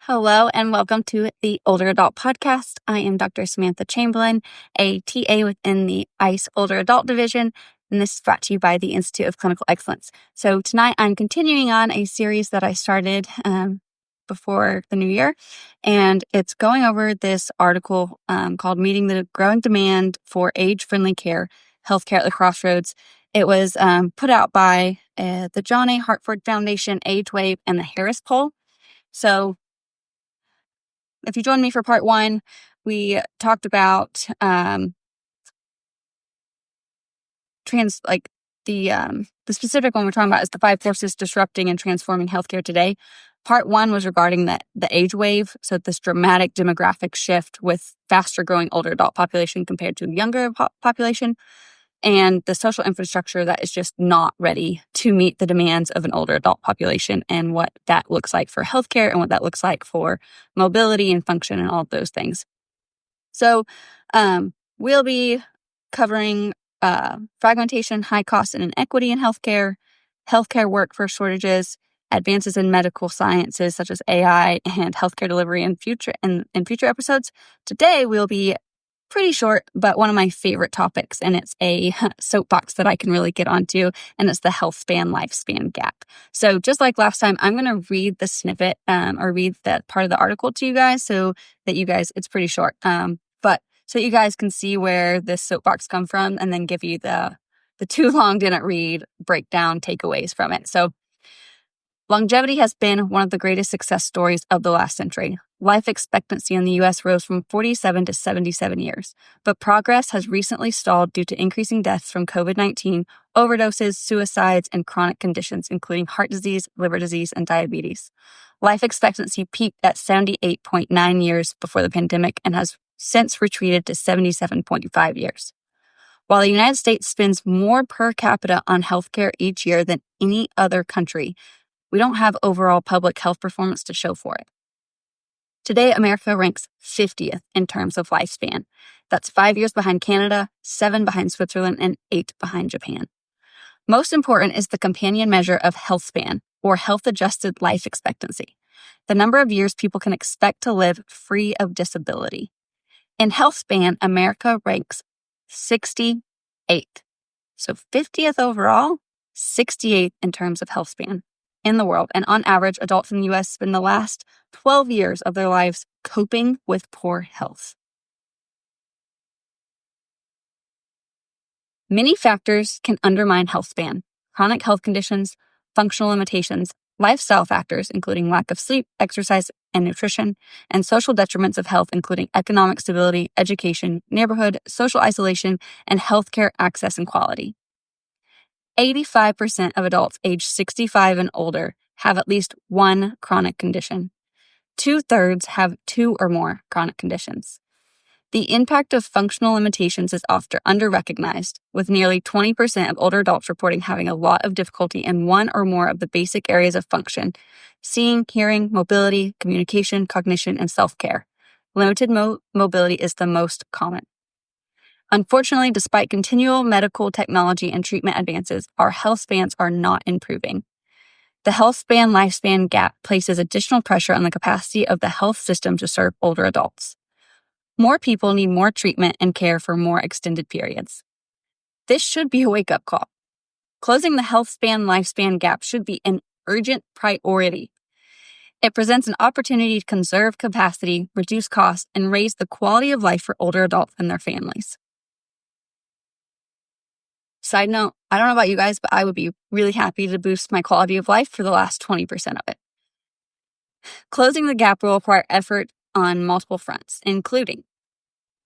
Hello and welcome to the Older Adult Podcast. I am Dr. Samantha Chamberalin, a TA within the ICE Older Adult Division, and this is brought to you by the Institute of Clinical Excellence. So tonight I'm continuing on a series that I started before the new year, and it's going over this article called Meeting the Growing Demand for Age-Friendly Care, Healthcare at the Crossroads. It was put out by the John A Hartford Foundation, Age Wave, and the Harris Poll. So if you joined me for part one, we talked about the specific one we're talking about is the 5 forces disrupting and transforming healthcare today. Part one was regarding the age wave, so this dramatic demographic shift with faster growing older adult population compared to younger population, and the social infrastructure that is just not ready to meet the demands of an older adult population, and what that looks like for healthcare and what that looks like for mobility and function and all of those things. So we'll be covering fragmentation, high cost and inequity in healthcare workforce shortages, advances in medical sciences such as AI and healthcare delivery in future episodes. Today we'll be pretty short, but one of my favorite topics, and it's a soapbox that I can really get onto, and it's the Healthspan-Lifespan Gap. So just like last time, I'm going to read the snippet or read that part of the article to you guys so that you guys, it's pretty short, but so that you guys can see where this soapbox come from and then give you the too long didn't read breakdown takeaways from it. So longevity has been one of the greatest success stories of the last century. Life expectancy in the U.S. rose from 47 to 77 years, but progress has recently stalled due to increasing deaths from COVID-19, overdoses, suicides, and chronic conditions, including heart disease, liver disease, and diabetes. Life expectancy peaked at 78.9 years before the pandemic and has since retreated to 77.5 years. While the United States spends more per capita on healthcare each year than any other country, we don't have overall public health performance to show for it. Today, America ranks 50th in terms of lifespan. That's 5 years behind Canada, 7 behind Switzerland, and 8 behind Japan. Most important is the companion measure of health span, or health-adjusted life expectancy, the number of years people can expect to live free of disability. In health span, America ranks 68th. So 50th overall, 68th in terms of health span in the world, and on average, adults in the U.S. spend the last 12 years of their lives coping with poor health. Many factors can undermine health span: chronic health conditions, functional limitations, lifestyle factors, including lack of sleep, exercise, and nutrition, and social detriments of health, including economic stability, education, neighborhood, social isolation, and healthcare access and quality. 85% of adults aged 65 and older have at least one chronic condition. 2/3 have 2 or more chronic conditions. The impact of functional limitations is often under-recognized, with nearly 20% of older adults reporting having a lot of difficulty in one or more of the basic areas of function: seeing, hearing, mobility, communication, cognition, and self-care. Limited mobility is the most common. Unfortunately, despite continual medical technology and treatment advances, our health spans are not improving. The Healthspan-Lifespan Gap places additional pressure on the capacity of the health system to serve older adults. More people need more treatment and care for more extended periods. This should be a wake-up call. Closing the Healthspan-Lifespan Gap should be an urgent priority. It presents an opportunity to conserve capacity, reduce costs, and raise the quality of life for older adults and their families. Side note, I don't know about you guys, but I would be really happy to boost my quality of life for the last 20% of it. Closing the gap will require effort on multiple fronts, including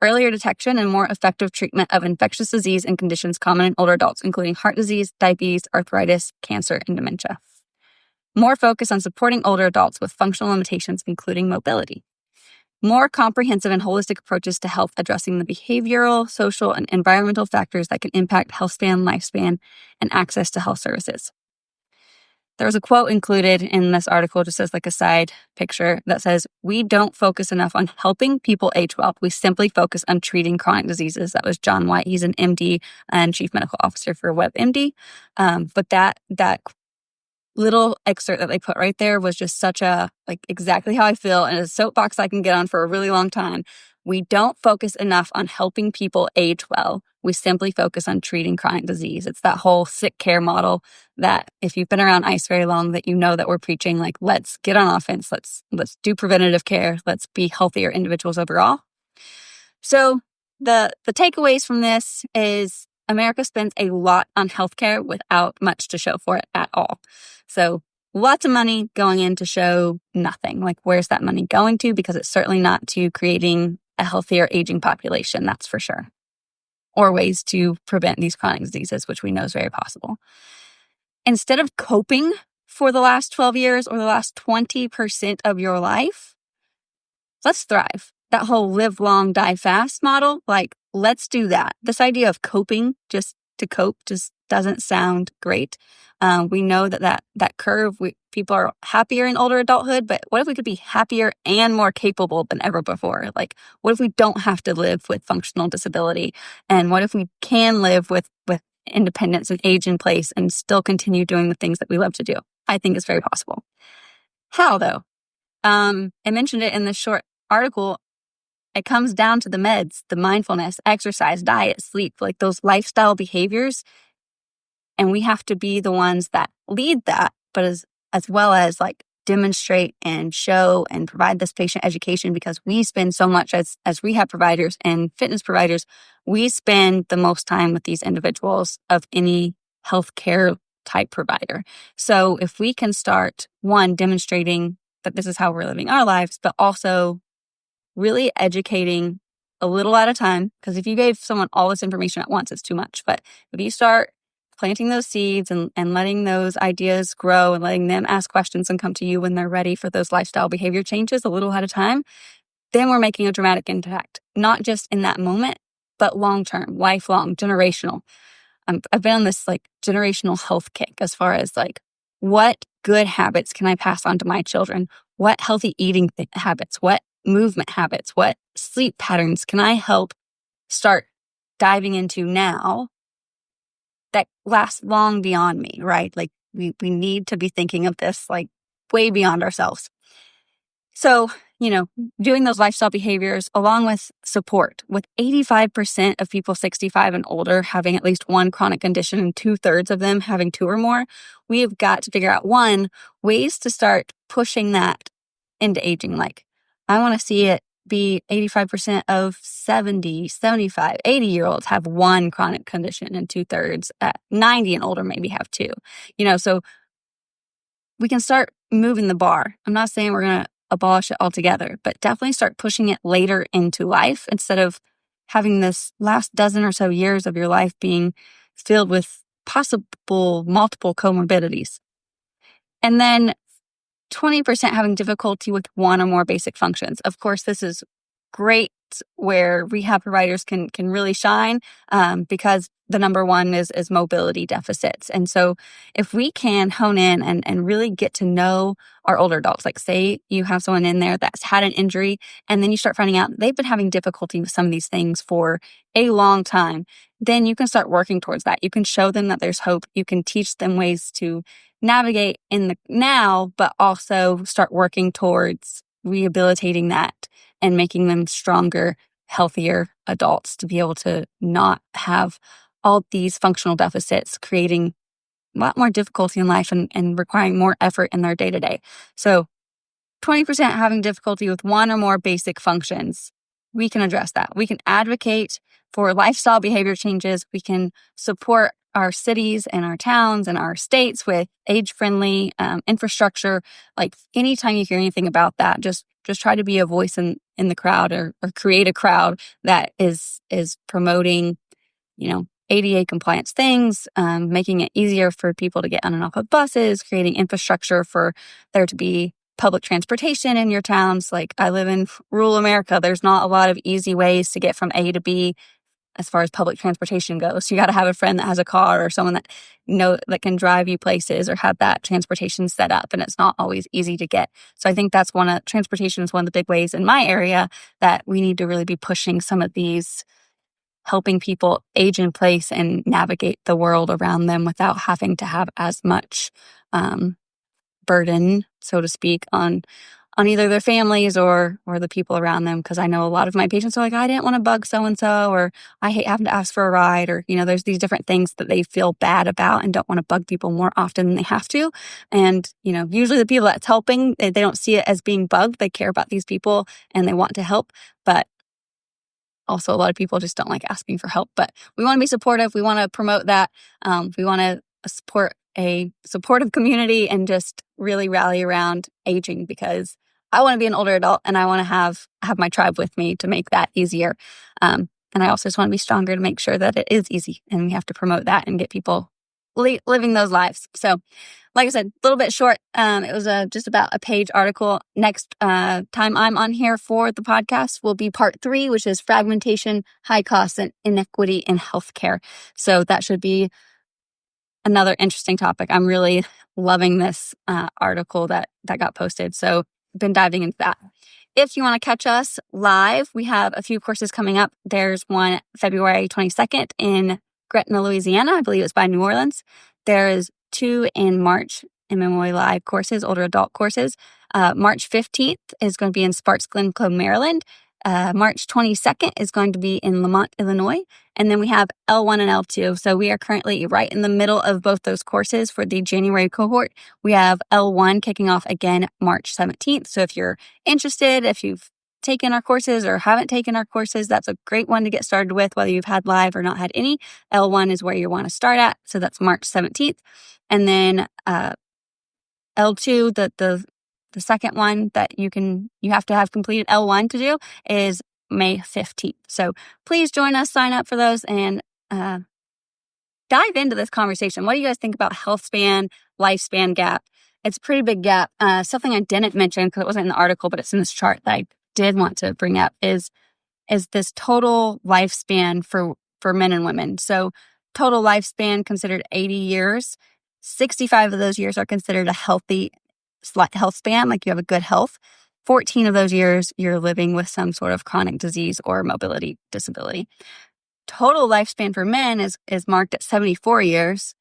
earlier detection and more effective treatment of infectious disease and conditions common in older adults, including heart disease, diabetes, arthritis, cancer, and dementia. More focus on supporting older adults with functional limitations, including mobility. More comprehensive and holistic approaches to health, addressing the behavioral, social, and environmental factors that can impact health span, lifespan, and access to health services. There was a quote included in this article, just as like a side picture, that says, "We don't focus enough on helping people age well. We simply focus on treating chronic diseases." That was John White. He's an MD and Chief Medical Officer for WebMD. But that little excerpt that they put right there was just such a, like, exactly how I feel, and a soapbox I can get on for a really long time. We don't focus enough on helping people age well. We simply focus on treating chronic disease. It's that whole sick care model that, if you've been around ICE very long, that you know that we're preaching, like, let's get on offense. Let's do preventative care. Let's be healthier individuals overall. So the takeaways from this is America spends a lot on healthcare without much to show for it at all. So lots of money going in to show nothing. Like, where's that money going to? Because it's certainly not to creating a healthier aging population, that's for sure. Or ways to prevent these chronic diseases, which we know is very possible. Instead of coping for the last 12 years or the last 20% of your life, let's thrive. That whole live long, die fast model, like, let's do that. This idea of coping just to cope just doesn't sound great. We know that curve, people are happier in older adulthood, but what if we could be happier and more capable than ever before? Like, what if we don't have to live with functional disability? And what if we can live with independence and age in place and still continue doing the things that we love to do? I think it's very possible. How, though? I mentioned it in this short article. It comes down to the meds, the mindfulness, exercise, diet, sleep, like those lifestyle behaviors. And we have to be the ones that lead that, but as well as, like, demonstrate and show and provide this patient education, because we spend so much as rehab providers and fitness providers, we spend the most time with these individuals of any healthcare type provider. So if we can start, one, demonstrating that this is how we're living our lives, but also really educating a little at a time, because if you gave someone all this information at once, it's too much. But if you start planting those seeds and letting those ideas grow and letting them ask questions and come to you when they're ready for those lifestyle behavior changes a little at a time, then we're making a dramatic impact, not just in that moment, but long-term, lifelong, generational. I've been on this, like, generational health kick as far as, like, what good habits can I pass on to my children? What healthy eating habits? What movement habits? What sleep patterns can I help start diving into now that last long beyond me, right? Like, we need to be thinking of this, like, way beyond ourselves. So, doing those lifestyle behaviors along with support, with 85% of people 65 and older having at least one chronic condition and 2/3 of them having two or more, we have got to figure out, one, ways to start pushing that into aging. Like, I want to see it be 85% of 70, 75, 80-year-olds have one chronic condition and 2/3 at 90 and older maybe have two. So we can start moving the bar. I'm not saying we're going to abolish it altogether, but definitely start pushing it later into life instead of having this last dozen or so years of your life being filled with possible multiple comorbidities. And then 20% having difficulty with one or more basic functions. Of course, this is great where rehab providers can really shine, because the number one is mobility deficits. And so if we can hone in and really get to know our older adults, like, say you have someone in there that's had an injury, and then you start finding out they've been having difficulty with some of these things for a long time, then you can start working towards that. You can show them that there's hope. You can teach them ways to navigate in the now, but also start working towards rehabilitating that and making them stronger, healthier adults to be able to not have all these functional deficits, creating a lot more difficulty in life and requiring more effort in their day-to-day. So 20% having difficulty with one or more basic functions, we can address that. We can advocate for lifestyle behavior changes. We can support our cities and our towns and our states with age-friendly infrastructure. Like, anytime you hear anything about that, just try to be a voice in the crowd, or create a crowd that is promoting, ADA compliance things, making it easier for people to get on and off of buses, creating infrastructure for there to be public transportation in your towns. Like, I live in rural America. There's not a lot of easy ways to get from A to B as far as public transportation goes. You got to have a friend that has a car, or someone that can drive you places, or have that transportation set up, and it's not always easy to get. So I think transportation is one of the big ways in my area that we need to really be pushing some of these, helping people age in place and navigate the world around them without having to have as much burden, so to speak, on either their families or the people around them. Because I know a lot of my patients are like, I didn't want to bug so-and-so, or I hate having to ask for a ride, or, there's these different things that they feel bad about and don't want to bug people more often than they have to. And, usually the people that's helping, they don't see it as being bugged. They care about these people and they want to help. But also, a lot of people just don't like asking for help. But we want to be supportive. We want to promote that. We want to support a supportive community and just really rally around aging, because I want to be an older adult and I want to have my tribe with me to make that easier. And I also just want to be stronger to make sure that it is easy. And we have to promote that and get people living those lives. So, like I said, a little bit short. It was just about a page article. Next time I'm on here for the podcast will be part 3, which is fragmentation, high costs, and inequity in healthcare. So that should be another interesting topic. I'm really loving this article that got posted. So I've been diving into that. If you want to catch us live, we have a few courses coming up. There's one February 22nd in Gretna, Louisiana. I believe it's by New Orleans. There's 2 in March MMOA Live courses, older adult courses. March 15th is going to be in Sparks Glen Club, Maryland. March 22nd is going to be in Lamont, Illinois. And then we have L1 and L2. So we are currently right in the middle of both those courses for the January cohort. We have L1 kicking off again March 17th. So if you're interested, if you've taken our courses or haven't taken our courses, that's a great one to get started with, whether you've had live or not had any. L1 is where you want to start at. So that's March 17th. And then L2, the second one that you have to have completed L1 to do is May 15th. So please join us, sign up for those, and dive into this conversation. What do you guys think about Healthspan-Lifespan Gap? It's a pretty big gap. Something I didn't mention because it wasn't in the article, but it's in this chart that I did want to bring up is this total lifespan for men and women. So total lifespan considered 80 years. 65 of those years are considered a healthy health span, like you have a good health. 14 of those years, you're living with some sort of chronic disease or mobility disability. Total lifespan for men is marked at 74 years,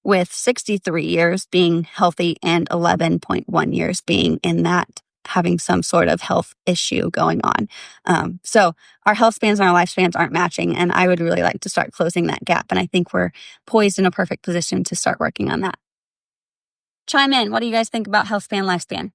with 63 years being healthy and 11.1 years being in that having some sort of health issue going on. So our health spans and our lifespans aren't matching, and I would really like to start closing that gap. And I think we're poised in a perfect position to start working on that. Chime in. What do you guys think about Healthspan-Lifespan?